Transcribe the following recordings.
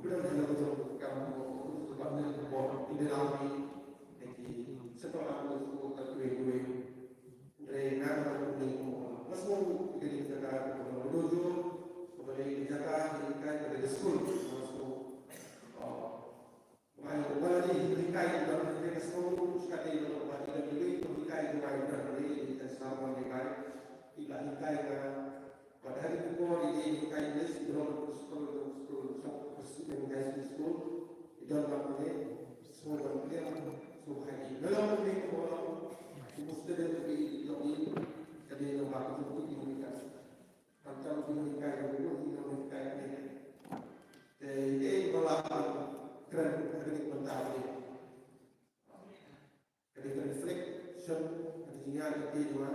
Kemudian dalam bentuk kamu sebabnya buat ide lagi jadi setelah itu terkue-kue dari nama ini masuk jadi kita menuju kepada dijaga diikat pada sekolah masuk main bola di diikat dalam sekolah sekali untuk baca diri diikat main dari kita sama diikat diikat pada hari itu diikat di sekolah dengan school di dalam semua benda semua hari dalam benda orang mesti dari ini jadi nampak itu dimuliakan antara dimuliakan itu dimuliakan ini balapan keren hari mentari jadi reflection artinya itu dua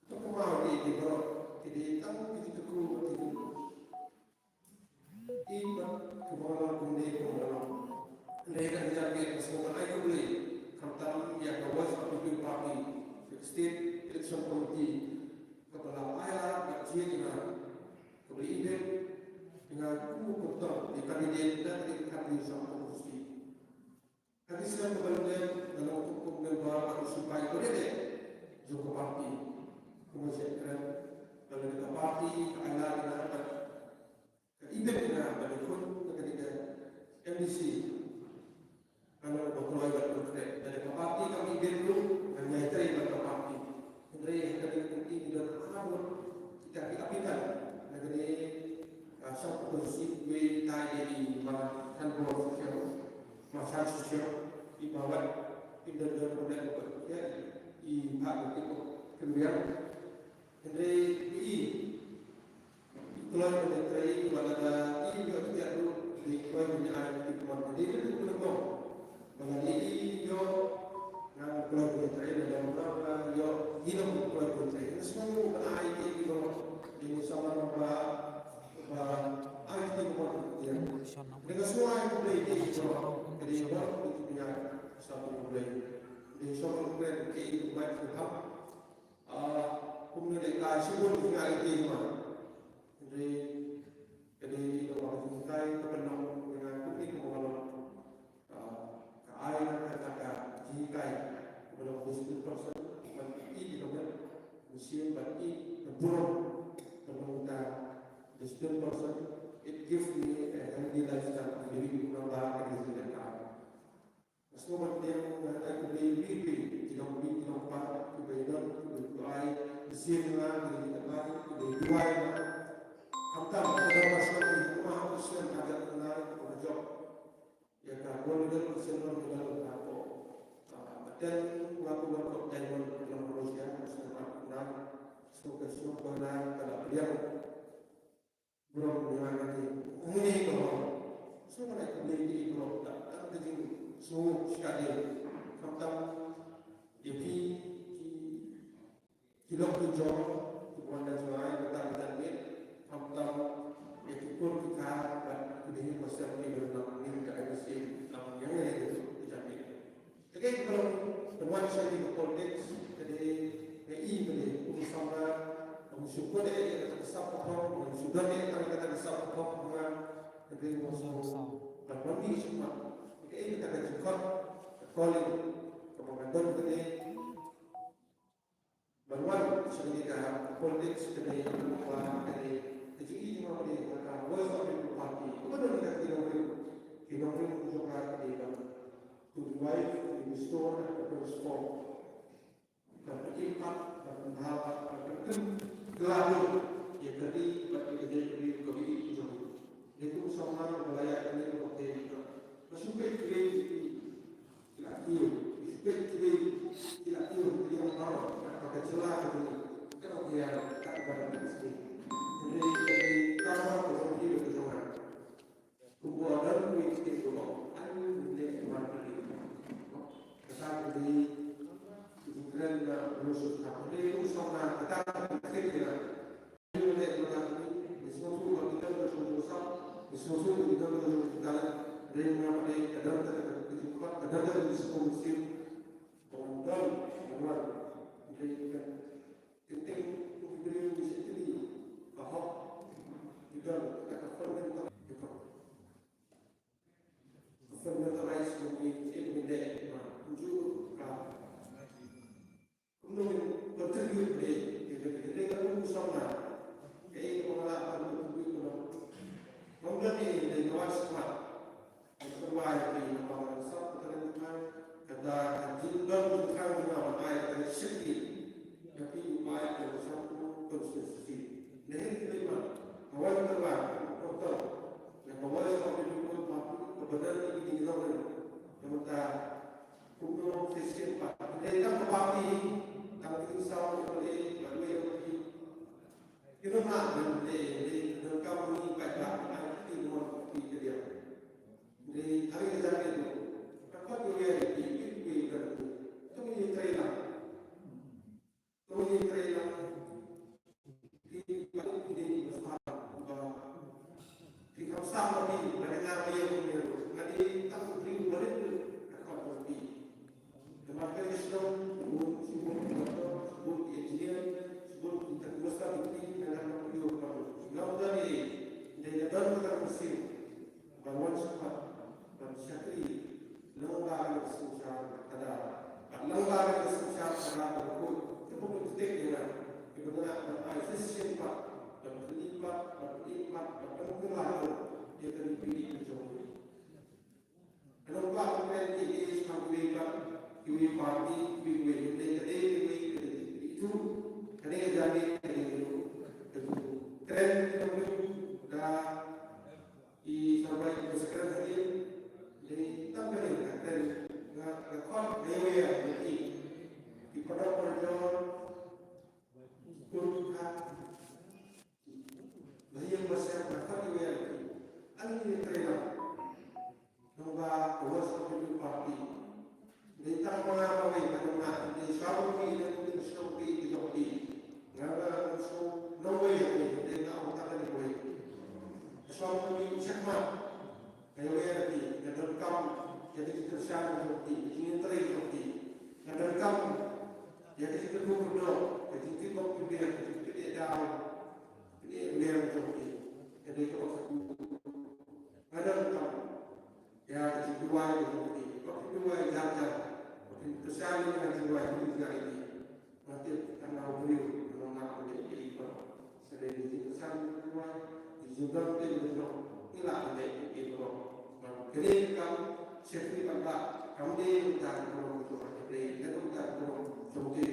itu kemau di bawah jadi tahu itu iba kebohongan kundi kebohongan mereka dijadikan semua air beli kantor yang kawas apabila parti state election committee kepala ayah kajian dengan kebeli ide dengan kubu kota di kandidat dan di kandidat sama kursi kami sedang berbaloi dalam hukum membawa supaya berada joko parti kemudian kalau kita parti ayah dengan Ibu kita berikut ketika MDC kalau berkeluarga berkait dari parti kami dulu menyertai pada parti dari ini tidak terlalu kita apikan dari satu kursi we tadi kantor sosial masyarakat sosial di bawah tidak ada problem ya di hak itu kemudian dari ini keluar dari pada ini juga tidak dulu di keluar dari air di keluar dari itu belum mengenai yo yang keluar dari dalam berapa yo hidup keluar dari semua air di keluar ini sama apa air di keluar dengan semua air boleh di keluar dari keluar itu punya satu boleh di semua boleh itu baik tetap kemudian kasih pun punya air di keluar jadi kalau kita kepenang dengan publik mengenal air kata jika belum disebut proses ini dengan museum bagi burung pemerintah disebut proses it gives me a healthy lifestyle diri menambah kesehatan. Semua yang ada di mimpi tidak mimpi nampak kebaikan berdoa museum lah di tempat berdoa Hamtam pada masa itu mahusian ada kenal berjok ya karbon dan persenan dengan berapa dan waktu dan dalam Rusia bersama kenal semoga semua benar pada beliau belum mengalami ini bahwa semua mereka beli belum tak terjadi semua sekali Hamtam jadi hidup berjok bukan dan semua bertahan Hamtam ekor kita dan ini masih dalam ini tidak mesti namanya itu dijamin. Jadi kalau penuan saya di konteks jadi ini boleh bersama bersyukur dia kata besar apa sudah dia kata besar apa dengan jadi musuh berani semua. Jadi ini kita juga calling kepada tadi penuan sebagai konteks jadi jadi ini memang akan waspada parti. Kemudian kita tidak juga kita to drive in the store and transform. Dan impact dan menghafal dan gelabur yang tadi bagi jadi kebiri itu. Itu sama wilayah ini seperti itu. Masuk ke tidak tiu, tidak tiu yang tahu pakai celah ini. Kalau dia tak berani mesti. Jadi kalau kita berjuang, kebuaran itu dulu, anu boleh mati. Tetapi bukan musuh tapi itu sama kita kita boleh mati. Semua kita berusaha, semua kita berusaha dengan ada diskusi tentang jadi penting untuk beliau di sini bahwa juga kata Bahawan Sekolah Berwai di Bahawan Sop Terima Kata Jindan Bukan Dengan Air Dari Syekhi Tapi upaya Dari Satu Konstitusi Ini terima Bahawan Terima Betul Yang Bahawan Sop Terima Kebenaran ini Kita Kita Kumpulan Sesi 4 Ini kan Kepati Yang Insya Oleh Lalu Kita nak Dari Kamu Ini Baiklah Ini Nomor Kopi Jadi Jadi hari kita itu, apa juga ini kan, itu menjadi trailer, di besar, di kawasan lagi, mereka yang nanti tak beri balik akan pergi. Kemarin Islam sebut engineer, sebut besar ini dengan beliau baru. Lalu dari dalam mesin, bangun cepat. Dan syakri lembaga sosial ada lembaga sosial ada berikut itu tidak kebenaran berasas pak dan terlibat dan pengulangan yang terpilih menjadi lembaga pendidikan ini sampai kini parti kini itu ada jadi itu tren dan di sampai sekarang ini jadi tak boleh dan rekod dewa jadi di pada perjalanan kurang banyak besar rekod dewa ini terima nombor awas pemilu parti di tangan apa yang mana di Saudi dan di Saudi di Saudi nggak so nombor yang di tahu tak ada boleh soal pemilu cekmat Kaya lagi, yang rekam jadi tersiar seperti ingin teri seperti yang rekam jadi kita berdoa, jadi kita berdoa, jadi kita down, ini biar seperti jadi kita satu ada rekam ya jadi dua seperti kalau dua jam tersiar dengan dua ini juga ini nanti tanggal beliau mengenal menjadi itu sedang di tersiar dua di juga kita inilah menjadi itu. Jadi kamu setiap tempat kamu di hutan kurung itu ada di hutan kurung seperti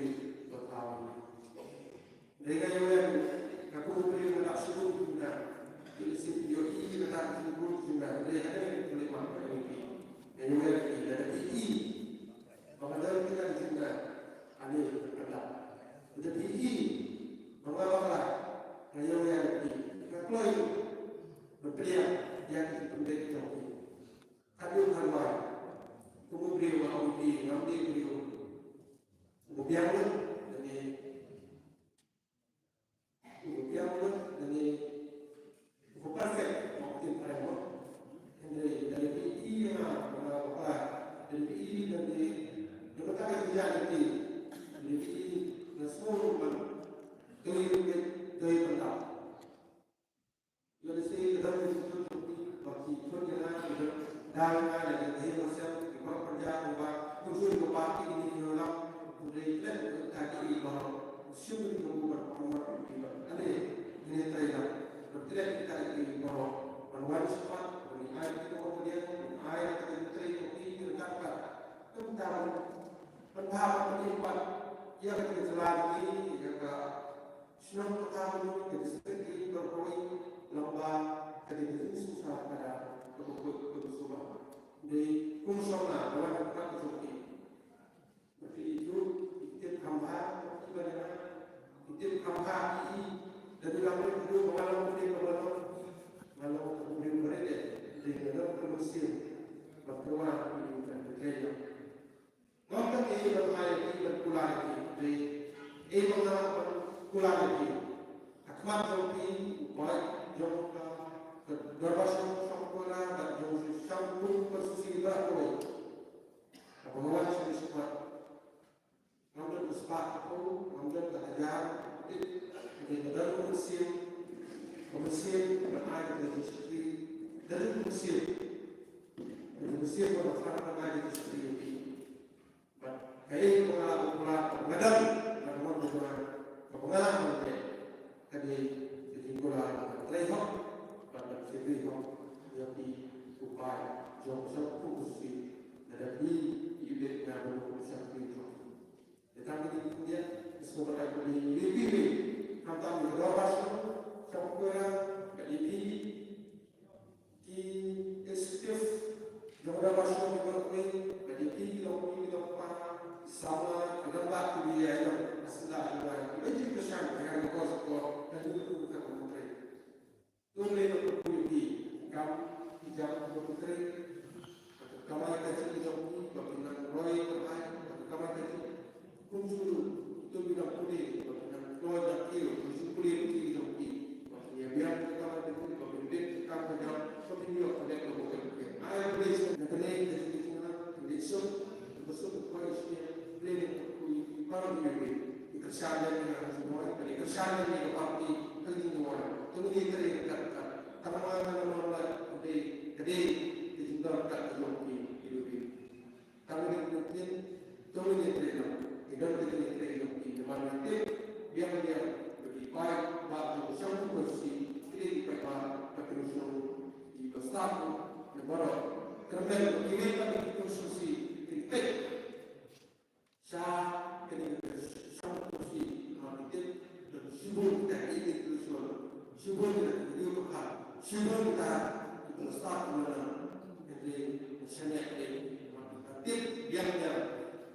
bertahun. Dengan yang aku beri mendak suruh juga di sini ini mendak suruh juga dari ada yang boleh makan ini. Yang yang ada ini mengenai kita juga ada ada. Jadi ini mengalah yang ini kalau itu berperiak yang dipenting jauh. Kadang kadang, kemudian awalnya ngambil beliau, kemudian dari perfect mungkin mereka dari PI yang apa dari PI dari mereka kerja dari PI nasional dari pendap. Jadi saya dalam itu bagi penjelasan dan ada yang masih bekerja buat khusus parti ini dalam budaya tadi bahawa syukur membuat orang ada ini terlihat berarti kita ini bahawa perubahan sifat air itu kemudian air terlihat ini terdapat tentang pendapat pendapat yang terjelas ini juga senang pertama jadi sedikit berpoin lembah jadi susah pada kebetulan di fungsional dalam tempat seperti itu itu hamba itu hamba ini dari dalam itu kalau kemudian mereka di dalam mesin berkeluar dan bekerja maka ini bermain ini berpulang di berpulang ini akan seperti baik jangka Gabasya Sampurna dan Jauh Sampung Persusila Koi Pengawan Semispat Ngambil Uspak itu Ngambil Kehajar Di dalam mesin berair dari istri dari mesin bermasalah dengan istri ini kayak pengalaman ngadam dan pengalaman tadi jadi pengalaman lehok pada sini yang seperti upaya jauh-jauh fokusi dari unit yang berusaha itu. Tetapi kemudian sebagai lebih tentang berdoa sampai jadi di estif jauh masuk di berbagai jadi di lepas sama dengan waktu dia yang asal ada jadi kesan dengan kos dan itu bukan menteri. Tulen berkulit kam hijab berputri kamar kecil di jauh bagian roy terbaik kamar kecil kunjul itu bidang kulit bagian roy dan kilo kunjul kulit di jauh bagian biar kamar kecil bagian dek kamar jauh seperti itu ada kebukaan ayat tulis yang kena dari sana tulisan besok kualitasnya planning kulit para diri kesannya dengan semua dari kesannya dengan parti kelinduan kemudian terlihat karena gede ditinggalkan joki hidup ini. Kalau mungkin kemudian tidak di mana dia lebih baik bagi satu posisi ini dipakai keterusan di bestatu negara kerana ini bagi konstruksi titik sah ini satu posisi mati dan sibuk dari itu sibuk dari itu Syukur kita start mana jadi misalnya tip yang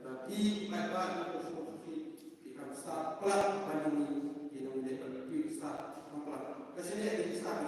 bagi baik-baik konstruksi kita start pelan pandemi ini menjadi start pelan. Kesini ada start